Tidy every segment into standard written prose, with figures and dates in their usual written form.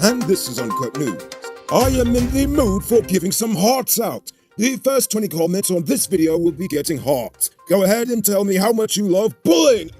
and this is Uncut News. I am in the mood for giving some hearts out. The first 20 comments on this video will be getting hearts. Go ahead and tell me how much you love bullying.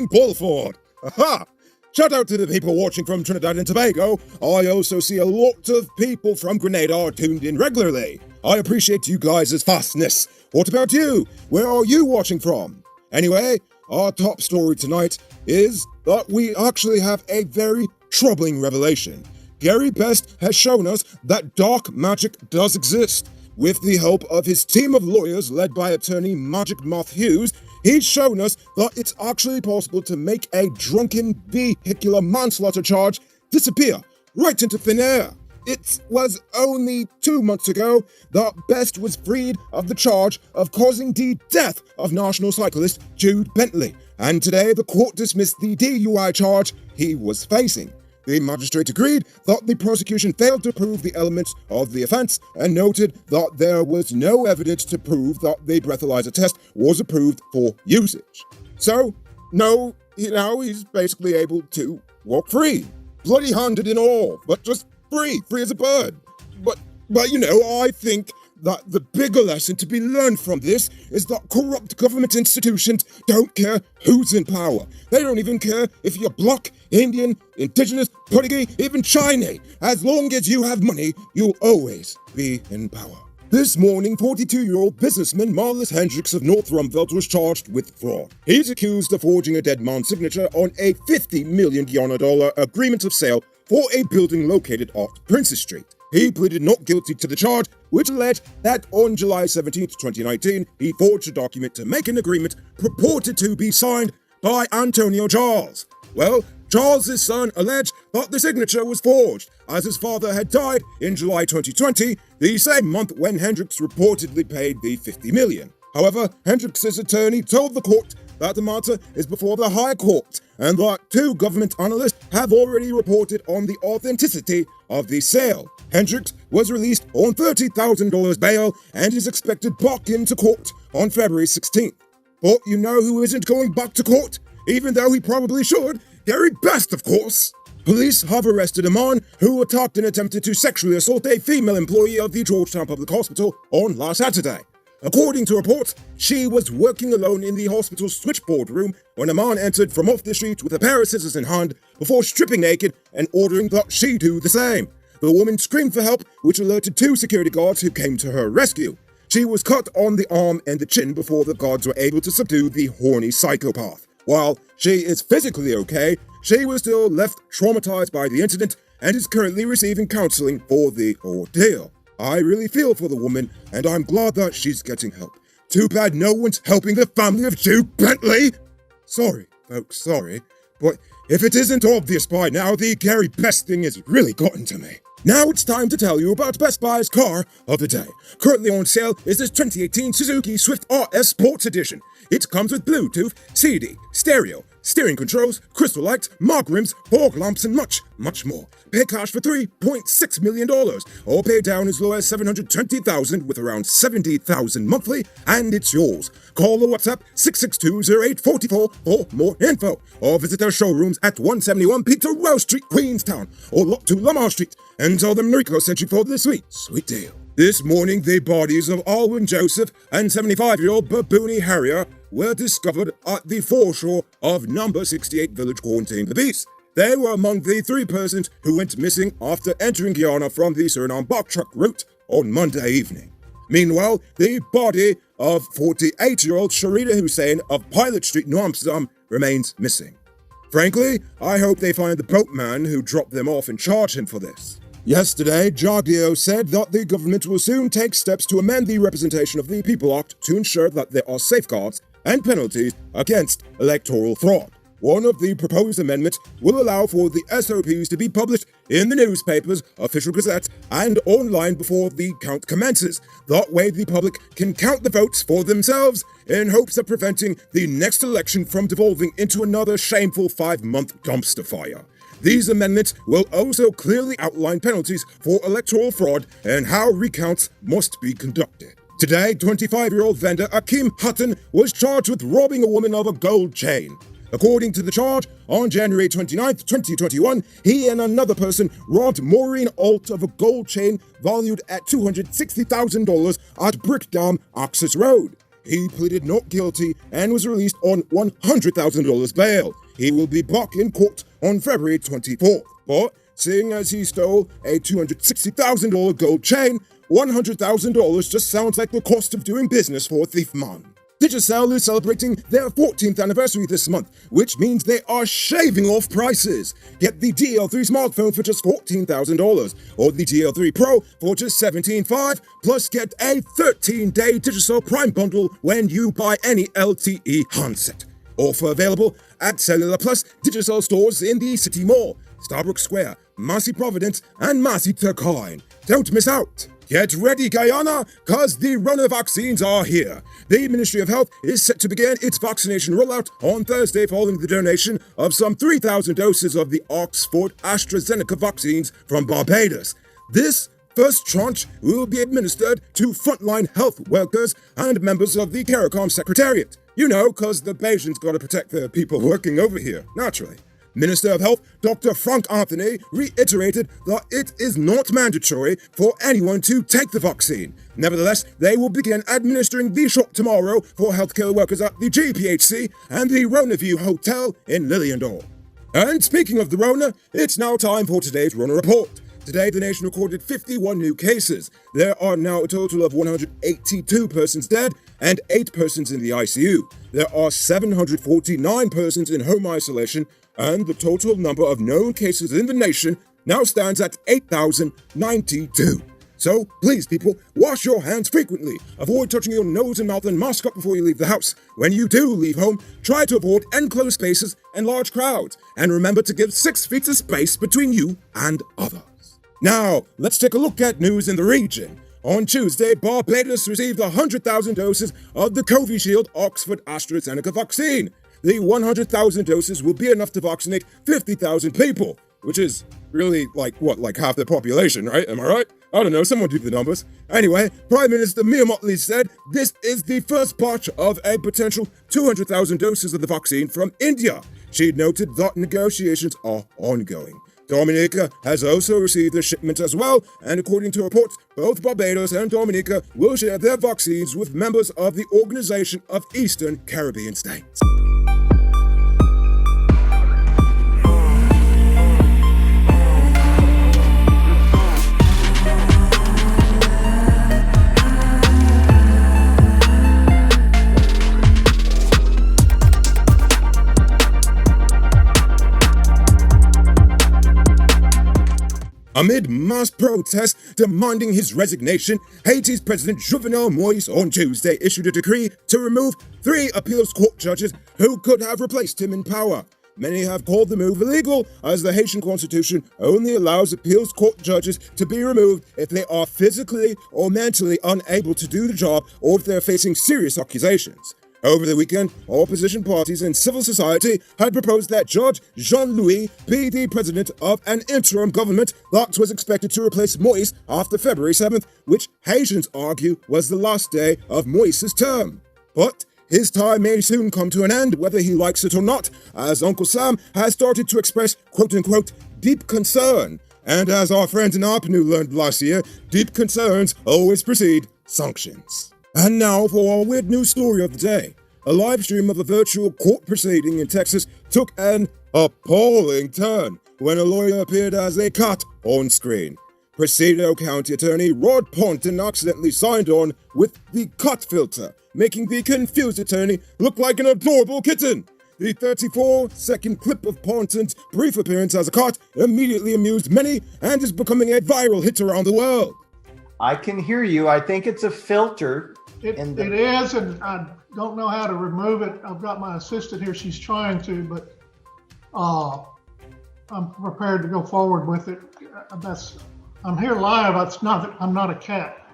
Bullford. Aha! Shout out to the people watching from Trinidad and Tobago. I also see a lot of people from Grenada are tuned in regularly. I appreciate you guys' fastness. What about you? Where are you watching from? Anyway, our top story tonight is that we actually have a very troubling revelation. Gary Best has shown us that dark magic does exist. With the help of his team of lawyers led by attorney Magic Moth Hughes, he's shown us that it's actually possible to make a drunken vehicular manslaughter charge disappear right into thin air. It was only 2 months ago that Best was freed of the charge of causing the death of national cyclist Jude Bentley, and today the court dismissed the DUI charge he was facing. The magistrate agreed that the prosecution failed to prove the elements of the offense and noted that there was no evidence to prove that the breathalyzer test was approved for usage. So, no, he's basically able to walk free. Bloody-handed and all, but just free as a bird. But I think that the bigger lesson to be learned from this is that corrupt government institutions don't care who's in power. They don't even care if you're Black, Indian, Indigenous, Portuguese, even Chinese. As long as you have money, you'll always be in power. This morning, 42-year-old businessman Marlis Hendricks of North Rumveld was charged with fraud. He's accused of forging a dead man's signature on a $50 million Guyana agreement of sale for a building located off Princess Street. He pleaded not guilty to the charge, which alleged that on July 17, 2019, he forged a document to make an agreement purported to be signed by Antonio Charles. Well, Charles's son alleged that the signature was forged, as his father had died in July 2020, the same month when Hendricks reportedly paid the $50 million. However, Hendricks' attorney told the court that the matter is before the High Court, and that 2 government analysts have already reported on the authenticity of the sale. Hendricks was released on $30,000 bail and is expected back into court on February 16th. But you know who isn't going back to court? Even though he probably should, Gary Best, of course. Police have arrested a man who attacked and attempted to sexually assault a female employee of the Georgetown Public Hospital on last Saturday. According to reports, she was working alone in the hospital's switchboard room when a man entered from off the street with a pair of scissors in hand before stripping naked and ordering that she do the same. The woman screamed for help, which alerted 2 security guards who came to her rescue. She was cut on the arm and the chin before the guards were able to subdue the horny psychopath. While she is physically okay, she was still left traumatized by the incident and is currently receiving counseling for the ordeal. I really feel for the woman, and I'm glad that she's getting help. Too bad no one's helping the family of Jude Bentley. Sorry, folks, sorry. But if it isn't obvious by now, the Gary Best thing has really gotten to me. Now it's time to tell you about Best Buy's car of the day. Currently on sale is this 2018 Suzuki Swift RS Sports Edition. It comes with Bluetooth, CD, stereo, steering controls, crystal lights, mark rims, fog lamps, and much more. Pay cash for $3.6 million, or pay down as low as $720,000 with around $70,000 monthly, and it's yours. Call or WhatsApp 662-0844 for more info, or visit our showrooms at 171 Peter Row Street, Queenstown, or Lot 2 Lamar Street, and tell them Rico sent you for this sweet deal. This morning, the bodies of Alwyn Joseph and 75-year-old Babooni Harrier were discovered at the foreshore of number 68 Village Quarantine the Beast. They were among the 3 persons who went missing after entering Guyana from the Suriname backtrack route on Monday evening. Meanwhile, the body of 48-year-old Sharida Hussein of Pilot Street, New Amsterdam, remains missing. Frankly, I hope they find the boatman who dropped them off and charge him for this. Yesterday, Jagdeo said that the government will soon take steps to amend the Representation of the People Act to ensure that there are safeguards and penalties against electoral fraud. One of the proposed amendments will allow for the SOPs to be published in the newspapers, official gazettes, and online before the count commences. That way the public can count the votes for themselves in hopes of preventing the next election from devolving into another shameful 5-month dumpster fire. These amendments will also clearly outline penalties for electoral fraud and how recounts must be conducted. Today, 25-year-old vendor Akeem Hutton was charged with robbing a woman of a gold chain. According to the charge, on January 29, 2021, he and another person robbed Maureen Alt of a gold chain valued at $260,000 at Brickdam Access Road. He pleaded not guilty and was released on $100,000 bail. He will be back in court on February 24th. But seeing as he stole a $260,000 gold chain, $100,000 just sounds like the cost of doing business for a thief man. Digicel is celebrating their 14th anniversary this month, which means they are shaving off prices. Get the DL3 smartphone for just $14,000, or the DL3 Pro for just $17,500, plus get a 13-day Digicel Prime bundle when you buy any LTE handset. Offer available at Cellular Plus Digicel stores in the City Mall, Starbucks Square, Massey Providence, and Massey Turkine. Don't miss out! Get ready, Guyana, cause the Rona vaccines are here. The Ministry of Health is set to begin its vaccination rollout on Thursday following the donation of some 3,000 doses of the Oxford AstraZeneca vaccines from Barbados. This first tranche will be administered to frontline health workers and members of the CARICOM Secretariat. You know, cause the Bajans gotta protect the people working over here, naturally. Minister of Health Dr. Frank Anthony reiterated that it is not mandatory for anyone to take the vaccine. Nevertheless, they will begin administering the shot tomorrow for healthcare workers at the GPHC and the Rona View Hotel in Lilliandore. And speaking of the Rona, it's now time for today's Rona Report. Today, the nation recorded 51 new cases. There are now a total of 182 persons dead and 8 persons in the ICU. There are 749 persons in home isolation, and the total number of known cases in the nation now stands at 8,092. So, please people, wash your hands frequently, avoid touching your nose and mouth, and mask up before you leave the house. When you do leave home, try to avoid enclosed spaces and large crowds, and remember to give 6 feet of space between you and others. Now, let's take a look at news in the region. On Tuesday, Barbados received 100,000 doses of the Covishield Oxford AstraZeneca vaccine. The 100,000 doses will be enough to vaccinate 50,000 people, which is really like half the population, right? Am I right? I don't know, someone do the numbers. Anyway, Prime Minister Mia Mottley said this is the first batch of a potential 200,000 doses of the vaccine from India. She noted that negotiations are ongoing. Dominica has also received a shipment as well, and according to reports, both Barbados and Dominica will share their vaccines with members of the Organization of Eastern Caribbean States. Amid mass protests demanding his resignation, Haiti's President Jovenel Moïse on Tuesday issued a decree to remove 3 appeals court judges who could have replaced him in power. Many have called the move illegal, as the Haitian constitution only allows appeals court judges to be removed if they are physically or mentally unable to do the job or if they are facing serious accusations. Over the weekend, opposition parties and civil society had proposed that Judge Jean-Louis be the president of an interim government that was expected to replace Moïse after February 7th, which Haitians argue was the last day of Moïse's term. But his time may soon come to an end, whether he likes it or not, as Uncle Sam has started to express quote-unquote deep concern. And as our friend in Apnu learned last year, deep concerns always precede sanctions. And now for our weird news story of the day. A live stream of a virtual court proceeding in Texas took an appalling turn when a lawyer appeared as a cat on screen. Presidio County Attorney Rod Ponton accidentally signed on with the cat filter, making the confused attorney look like an adorable kitten. The 34-second clip of Ponton's brief appearance as a cat immediately amused many and is becoming a viral hit around the world. I can hear you. I think it's a filter. It is, and I don't know how to remove it. I've got my assistant here. She's trying to, but I'm prepared to go forward with it. I'm here live. I'm not a cat.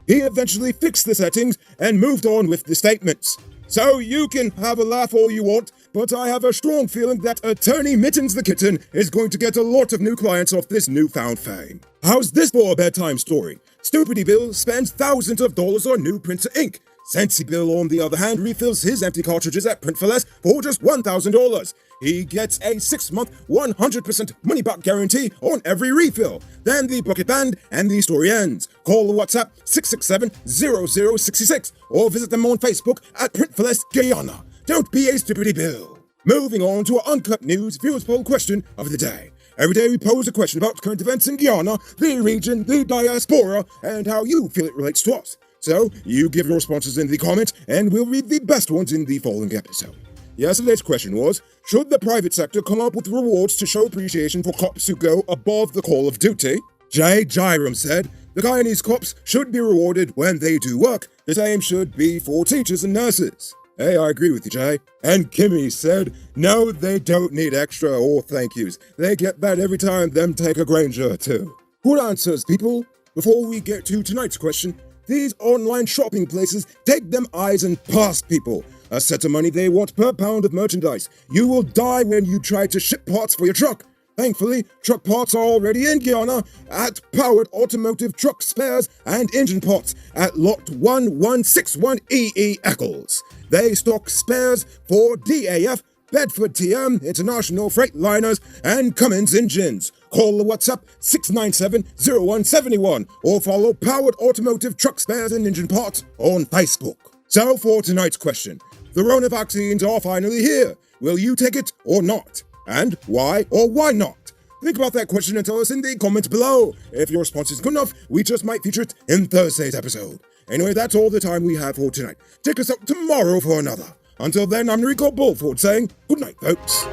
He eventually fixed the settings and moved on with the statements. So you can have a laugh all you want, but I have a strong feeling that Attorney Mittens the Kitten is going to get a lot of new clients off this newfound fame. How's this for a bedtime story? Stupidity Bill spends thousands of dollars on new printer ink. Sensi Bill, on the other hand, refills his empty cartridges at Print for Less for just $1,000. He gets a 6-month, 100% money-back guarantee on every refill. Then the bucket band and the story ends. Call the WhatsApp 667-0066 or visit them on Facebook at Print for Less Guyana. Don't be a stupidity Bill. Moving on to our Uncut News viewers poll question of the day. Every day we pose a question about current events in Guyana, the region, the diaspora, and how you feel it relates to us. So, you give your responses in the comments, and we'll read the best ones in the following episode. Yesterday's question was, should the private sector come up with rewards to show appreciation for cops who go above the call of duty? Jay Jairam said, the Guyanese cops should be rewarded when they do work. The same should be for teachers and nurses. Hey, I agree with you, Jay. And Kimmy said, no, they don't need extra or thank yous. They get that every time them take a Granger, too. Good answers, people. Before we get to tonight's question, these online shopping places take them eyes and past people. A set of money they want per pound of merchandise. You will die when you try to ship parts for your truck. Thankfully, truck parts are already in Guyana at Powered Automotive Truck Spares and Engine Parts at Lot 1161 EE Eccles. They stock spares for DAF, Bedford TM, International Freight Liners, and Cummins engines. Call the WhatsApp 697-0171 or follow Powered Automotive Truck Spares and Engine Parts on Facebook. So for tonight's question, the Rona vaccines are finally here. Will you take it or not? And why or why not? Think about that question and tell us in the comments below. If your response is good enough, we just might feature it in Thursday's episode. Anyway, that's all the time we have for tonight. Check us out tomorrow for another. Until then, I'm Rico Bulford saying good night, folks.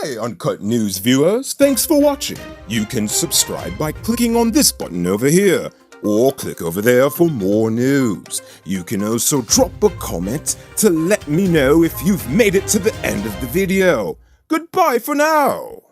Hey, Uncut News viewers, thanks for watching. You can subscribe by clicking on this button over here, or click over there for more news. You can also drop a comment to let me know if you've made it to the end of the video. Goodbye for now.